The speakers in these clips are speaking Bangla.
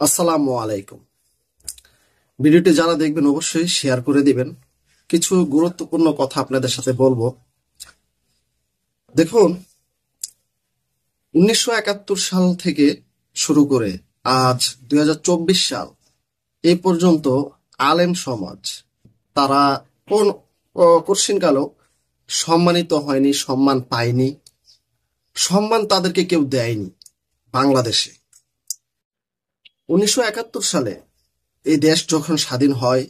আসসালামু আলাইকুম। ভিডিওটি যারা দেখবেন অবশ্যই শেয়ার করে দিবেন। কিছু গুরুত্বপূর্ণ কথা আপনাদের সাথে বলবো। দেখুন, 1971 সাল থেকে শুরু করে আজ 2024 সাল এই পর্যন্ত আলেম সমাজ তারা কোন কঠিনকালেও সম্মানিত হয়নি, সম্মান পায়নি, সম্মান তাদেরকে কেউ দেয়নি। বাংলাদেশে 1971 সালে এই দেশ যখন স্বাধীন হয়,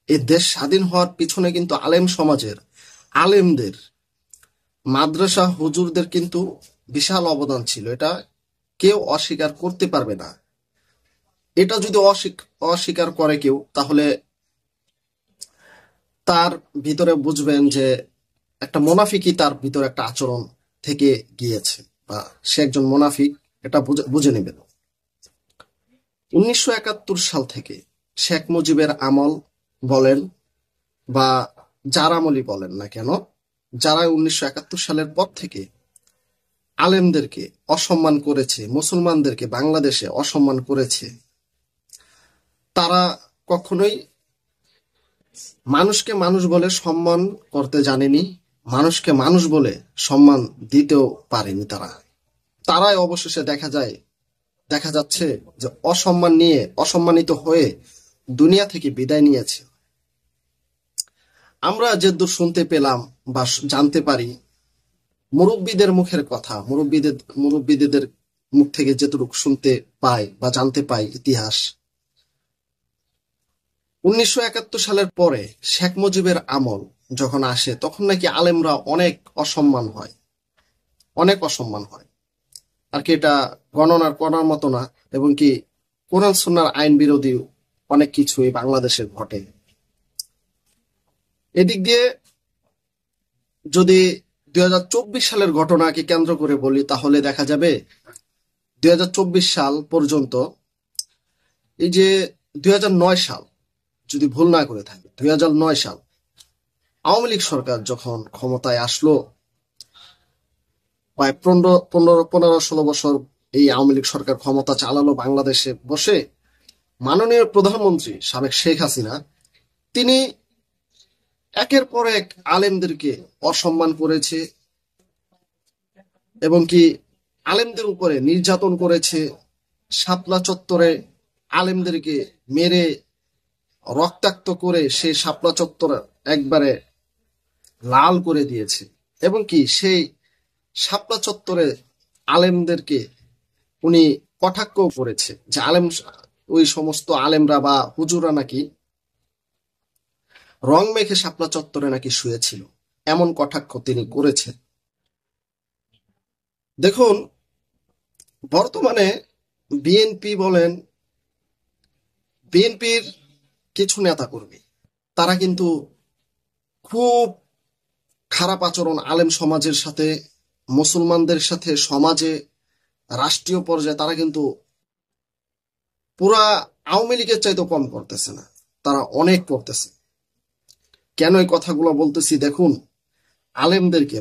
এই দেশ স্বাধীন হওয়ার পিছনে কিন্তু আলেম সমাজের, আলেমদের, মাদ্রাসা হুজুরদের কিন্তু বিশাল অবদান ছিল। এটা কেউ অস্বীকার করতে পারবে না। এটা যদি অস্বীকার করে কেউ, তাহলে তার ভিতরে বুঝবেন যে একটা মোনাফিকই তার ভিতরে একটা আচরণ থেকে গিয়েছে, বা সে একজন মোনাফিক। এটা বুঝে নেবেন। 1971 সাল থেকে শেখ মুজিবের আমল বলেন বা যার আমলই বলেন না কেন, যারা 1971 সালের পর থেকে আলেমদেরকে অসম্মান করেছে, মুসলমানদেরকে বাংলাদেশে অসম্মান করেছে, তারা কখনোই মানুষকে মানুষ বলে সম্মান করতে জানেনি, মানুষকে মানুষ বলে সম্মান দিতেও পারেনি। তারাই অবশেষে দেখা যাচ্ছে যে অসম্মান নিয়ে, অসম্মানিত হয়ে দুনিয়া থেকে বিদায় নিয়েছে। আমরা যেদূর শুনতে পেলাম বা জানতে পারি, মুরব্বীদের মুখের কথা, মুরব্বীদের মুখ থেকে যেটুকু শুনতে পাই বা জানতে পাই ইতিহাস, 1971 সালের পরে শেখ মুজিবের আমল যখন আসে, তখন নাকি আলেমরা অনেক অসম্মান হয়, অনেক অসম্মান হয়। আর কি এটা গণনা করার মতো না। এবং কি কোরআন সুন্নাহর আইন বিরোধী অনেক কিছুই বাংলাদেশে ঘটে। এদিক দিয়ে যদি 2024 সালের ঘটনাকে কেন্দ্র করে বলি, তাহলে দেখা যাবে 2024 সাল পর্যন্ত, এই যে 2009 সাল, যদি ভুল না করে থাকি, 2009 সাল আওয়ামী লীগ সরকার যখন ক্ষমতায় আসলো, প্রায় 15-16 বছর এই আওয়ামী লীগ সরকার ক্ষমতা চালালো বাংলাদেশে বসে, মাননীয় প্রধানমন্ত্রী সাবেক শেখ হাসিনা, তিনি একের পর এক আলেমদেরকে অসম্মান করেছে এবং কি আলেমদের উপরে নির্যাতন করেছে। শাপলা চত্বরে আলেমদেরকে মেরে রক্তাক্ত করে সেই শাপলা চত্বর একবারে লাল করে দিয়েছে। এবং কি সেই শাপলা চত্বরে আলেমদেরকে উনি কটাক্ষও করেছে যে ওই সমস্ত আলেমরা বা হুজুরা নাকি রং মেখে শাপলা চত্বরে নাকি শুয়েছিল, এমন কটাক্ষ তিনি করেছেন। দেখুন, বর্তমানে বিএনপি বলেন, বিএনপির কিছু নেতাকর্মী, তারা কিন্তু খুব খারাপ আচরণ আলেম সমাজের সাথে, মুসলমানদের সাথে, সমাজে, রাষ্ট্রীয় পর্যায়ে তারা কিন্তু পুরা আওয়ামী লীগের চাইতে কম করতেছে না, তারা অনেক করতেছে। কেন এই কথাগুলো বলতেছি? দেখুন,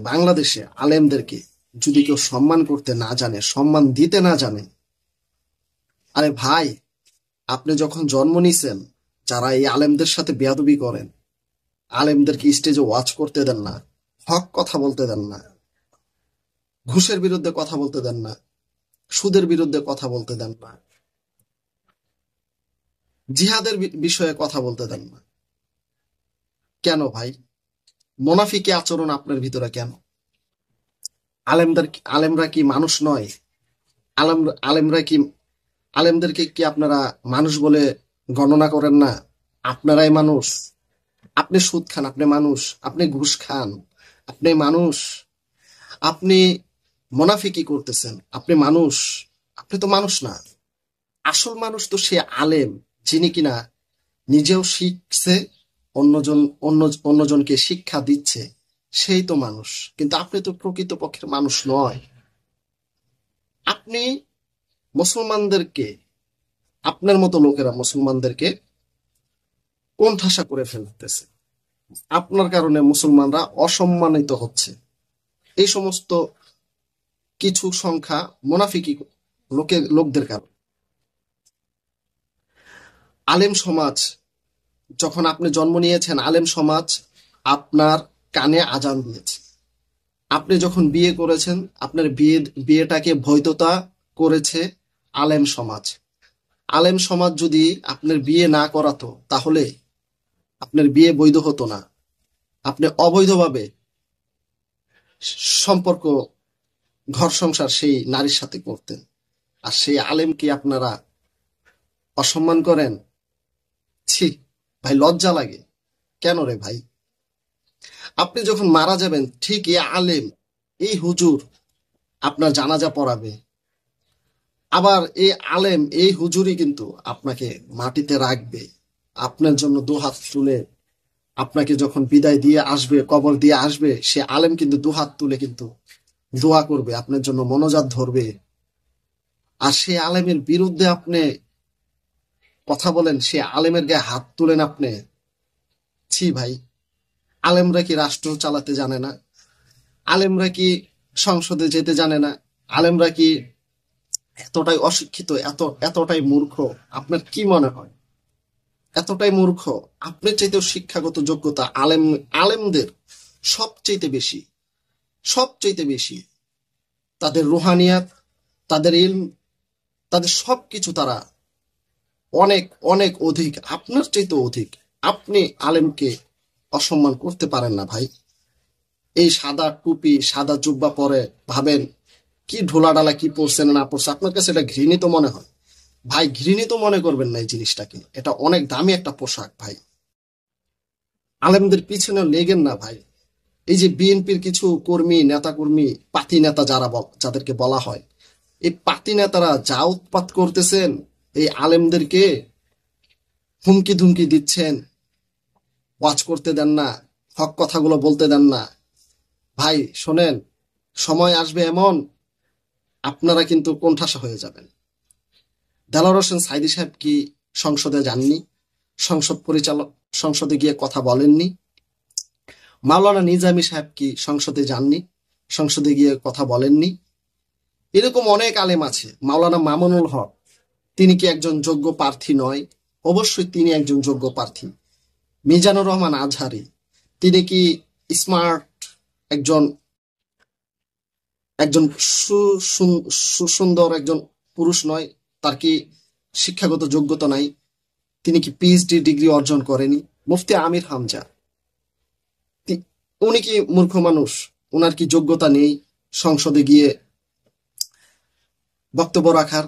বাংলাদেশে আলেমদেরকে যদি কেউ সম্মান করতে না জানে, সম্মান দিতে না জানে, আরে ভাই, আপনি যখন জন্ম নিছেন, যারা এই আলেমদের সাথে বেয়াদবি করেন, আলেমদেরকে স্টেজে ওয়াচ করতে দেন না, হক কথা বলতে দেন না, ঘুষের বিরুদ্ধে কথা বলতে দেন না, সুদের বিরুদ্ধে কথা বলতে দেন না, জিহাদের বিষয়ে কথা বলতে দেন না, কেন ভাই? মোনাফিকি আচরণ আপনার ভিতরে কেন? আলেমরা কি মানুষ নয়? আলেম আলেমরা কি আলেমদেরকে কি আপনারা মানুষ বলে গণনা করেন না? আপনারাই মানুষ। আপনি সুদ খান, আপনি মানুষ। আপনি ঘুষ খান, আপনি মানুষ। আপনি মোনাফিকি করতেছেন, আপনি মানুষ। আপনি তো মানুষ না। আসল মানুষ তো সে আলেম, যিনি কিনা নিজেও শিখছে, অন্যজন অন্যজনকে শিক্ষা দিচ্ছে, সেই তো মানুষ। কিন্তু আপনি তো প্রকৃতপক্ষের মানুষ নয়। আপনি মুসলমানদেরকে, আপনার মতো লোকেরা মুসলমানদেরকে কোণঠাসা করে ফেলতেছে। আপনার কারণে মুসলমানরা অসম্মানিত হচ্ছে। এই সমস্ত কিছু সংখ্যা মুনাফিকি লোকদের কারণে। আলেম সমাজ, যখন আপনি জন্ম নিয়েছেন আলেম সমাজ আপনার কানে আজান দিয়েছে। আপনি যখন বিয়ে করেছেন আপনার বিয়েটাকে বৈধতা করেছে আলেম সমাজ। আলেম সমাজ যদি আপনার বিয়ে না করাতো তাহলে আপনার বিয়ে বৈধ হতো না। আপনি অবৈধভাবে সম্পর্ক, ঘর সংসার সেই নারীর সাথে করতেন। আর সেই আলেমকে আপনারা অসম্মান করেন। ছি ভাই, লজ্জা লাগে। কেন রে ভাই? আপনি যখন মারা যাবেন ঠিক এই আলেম, এই হুজুর আপনার জানাজা পড়াবে। আবার এই আলেম, এই হুজুরই কিন্তু আপনাকে মাটিতে রাখবে। আপনার জন্য দুহাত তুলে আপনাকে যখন বিদায় দিয়ে আসবে, কবর দিয়ে আসবে, সে আলেম কিন্তু দুহাত তুলে কিন্তু দোয়া করবে, আপনার জন্য মনোজাত ধরবে। আর সে আলেমের বিরুদ্ধে আপনি কথা বলেন, সে আলেমের গায়ে হাত তুলেন আপনি। ছি ভাই, আলেমরা কি রাষ্ট্র চালাতে জানে না? আলেমরা কি সংসদে যেতে জানে না? আলেমরা কি এতটাই অশিক্ষিত, এতটাই মূর্খ? আপনার কি মনে হয় এতটাই মূর্খ? আপনার চাইতেও শিক্ষাগত যোগ্যতা আলেমদের সবচেয়ে বেশি, সবচেয়ে বেশি। তাদের রুহানিয়াত, তাদের ইলম, তাদের সবকিছু তারা অনেক অনেক অধিক, আপনার চাইতেও অধিক। আপনি আলেমকে অসম্মান করতে পারেন না ভাই। এই সাদা টুপি, সাদা জুব্বা পরে ভাবেন কি ঢোলাডালা কি পড়ছে না পড়ছে, আপনার কাছে এটা ঘৃণিত মনে হয়। ভাই, ঘৃণিত মনে করবেন না এই জিনিসটাকে। এটা অনেক দামি একটা পোশাক ভাই। আলেমদের পিছনে লেগেন না ভাই। এই যে বিএনপির কিছু কর্মী, নেতা কর্মী, পাতি নেতা যাদেরকে বলা হয়, এই পাতি নেতারা যা উৎপাত করতেছেন, এই আলেমদেরকে হুমকি ধুমকি দিচ্ছেন, ওয়াজ করতে দেন না, হক কথাগুলো বলতে দেন না। ভাই শোনেন, সময় আসবে এমন আপনারা কিন্তু কোণঠাসা হয়ে যাবেন। দেলোয়ার হোসেন সাঈদী সাহেব কি সংসদে যাননি? সংসদে গিয়ে কথা বলেননি? মাওলানা নিজামী সাহেব কি সংসদে যাননি? সংসদে গিয়ে কথা বলেননি? এরকম অনেক আলেম আছে। মাওলানা মামুনুল হক, তিনি কি একজন যোগ্য প্রার্থী নয়? অবশ্যই তিনি একজন যোগ্য প্রার্থী। মিজানুর রহমান আজহারি, তিনি কি স্মার্ট একজন একজন সুন্দর একজন পুরুষ নয়? তার কি শিক্ষাগত যোগ্যতা নাই? তিনি কি পিএইচডি ডিগ্রি অর্জন করেনি? মুফতি আমির হামজা, উনি কি মূর্খ মানুষ? ওনার কি যোগ্যতা নেই সংসদে গিয়ে বক্তব্য রাখার,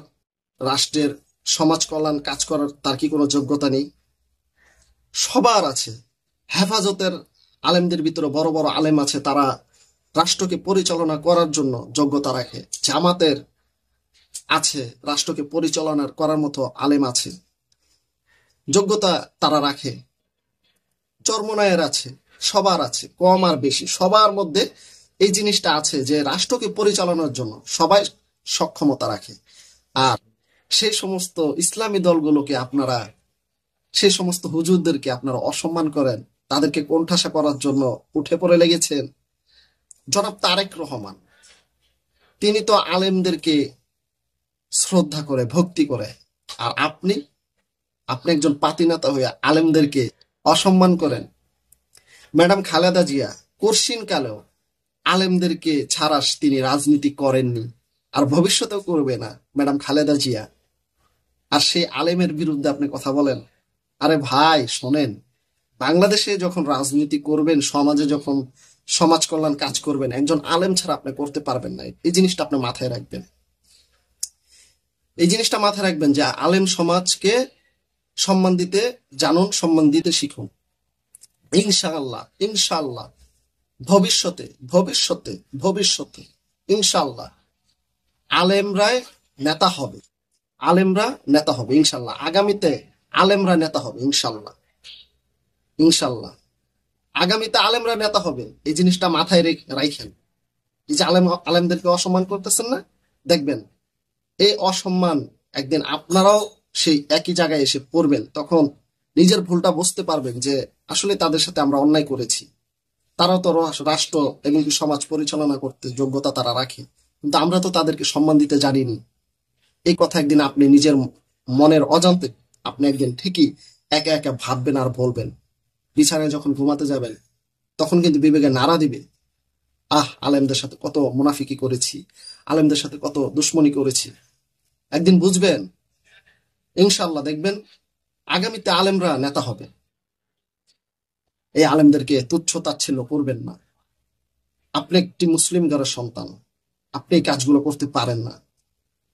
রাষ্ট্রের সমাজ কল্যাণ কাজ করার? তার কি কোনো যোগ্যতা নেই? সবার আছে। হেফাজতের আলেমদের ভিতরে বড় বড় আলেম আছে, তারা রাষ্ট্রকে পরিচালনা করার জন্য যোগ্যতা রাখে। জামাতের আছে, রাষ্ট্রকে পরিচালনা করার মতো আলেম আছে, যোগ্যতা তারা রাখে। চরমনায়ের আছে, সবার আছে, কম আর বেশি সবার মধ্যে এই জিনিসটা আছে যে রাষ্ট্রকে পরিচালনার জন্য সবাই সক্ষমতা রাখে। আর সেই সমস্ত ইসলামী দলগুলোকে আপনারা, সেই সমস্ত হুজুরদেরকে আপনারা অসম্মান করেন, তাদেরকে কোণঠাসা করার জন্য উঠে পড়ে লেগেছেন। জনাব তারেক রহমান, তিনি তো আলেমদেরকে শ্রদ্ধা করে, ভক্তি করে। আর আপনি আপনি একজন পাতিনেতা হয়ে আলেমদেরকে অসম্মান করেন। ম্যাডাম খালেদা জিয়া কর্ষিন কালেও আলেমদেরকে ছাড়া তিনি রাজনীতি করেননি, আর ভবিষ্যতেও করবে না ম্যাডাম খালেদা জিয়া। আর সেই আলেমের বিরুদ্ধে আপনি কথা বলেন? আরে ভাই শোনেন, বাংলাদেশে যখন রাজনীতি করবেন, সমাজে যখন সমাজ কল্যাণ কাজ করবেন, একজন আলেম ছাড়া আপনি করতে পারবেন না। এই জিনিসটা আপনি মাথায় রাখবেন। এই জিনিসটা মাথায় রাখবেন যে আলেম সমাজকে সম্মান দিতে জানুন, সম্মান দিতে শিখুন। ইনশাআল্লাহ, ইনশাআল্লাহ ভবিষ্যতে ভবিষ্যতে ভবিষ্যতে ইনশাআল্লাহ আলেমরাই নেতা হবে। আলেমরা নেতা হবে ইনশাআল্লাহ। আগামীতে আলেমরা নেতা হবে ইনশাআল্লাহ। ইনশাআল্লাহ আগামীতে আলেমরা নেতা হবে। এই জিনিসটা মাথায় রাখেন। এই যে আলেমদেরকে অসম্মান করতেছেন না, দেখবেন এই অসম্মান একদিন আপনারাও সেই একই জায়গায় এসে পড়বেন। তখন নিজের ভুলটা বুঝতে পারবেন যে আসলে তাদের সাথে আমরা অন্যায় করেছি। তারাও তো রাষ্ট্র এবং সমাজ পরিচালনা করতে যোগ্যতা তারা রাখে, কিন্তু আমরা তো তাদেরকে সম্মান দিতে জানিনি। এই কথা একদিন আপনি নিজের মনের অজান্তে আপনি একদিন ঠিকই একা একা ভাববেন আর বলবেন। বিছানায় যখন ঘুমাতে যাবেন তখন কিন্তু বিবেকে নাড়া দিবে, আলেমদের সাথে কত মুনাফিকি করেছি, আলেমদের সাথে কত দুশ্মনী করেছি। একদিন বুঝবেন, ইনশাল্লাহ দেখবেন আগামীতে আলেমরা নেতা হবে। এই আলেমদেরকে তুচ্ছ তাচ্ছিল্য করবেন না। আপনি একটি মুসলিম ঘরের সন্তান, আপনি এই কাজগুলো করতে পারেন না।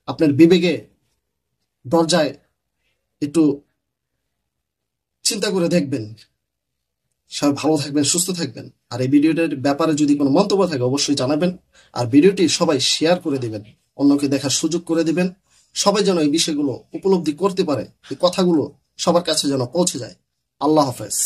আপনার বিবেকে দরজায় একটু চিন্তা করে দেখবেন। সবাই ভালো থাকবেন, সুস্থ থাকবেন। আর এই ভিডিওটার ব্যাপারে যদি কোনো মন্তব্য থাকে অবশ্যই জানাবেন। আর ভিডিওটি সবাই শেয়ার করে দিবেন, অন্যকে দেখার সুযোগ করে দিবেন। সবাই যেন এই বিষয়গুলো উপলব্ধি করতে পারে, এই কথাগুলো সবার কাছে যেন পৌঁছে যায়। আল্লাহ হাফেজ।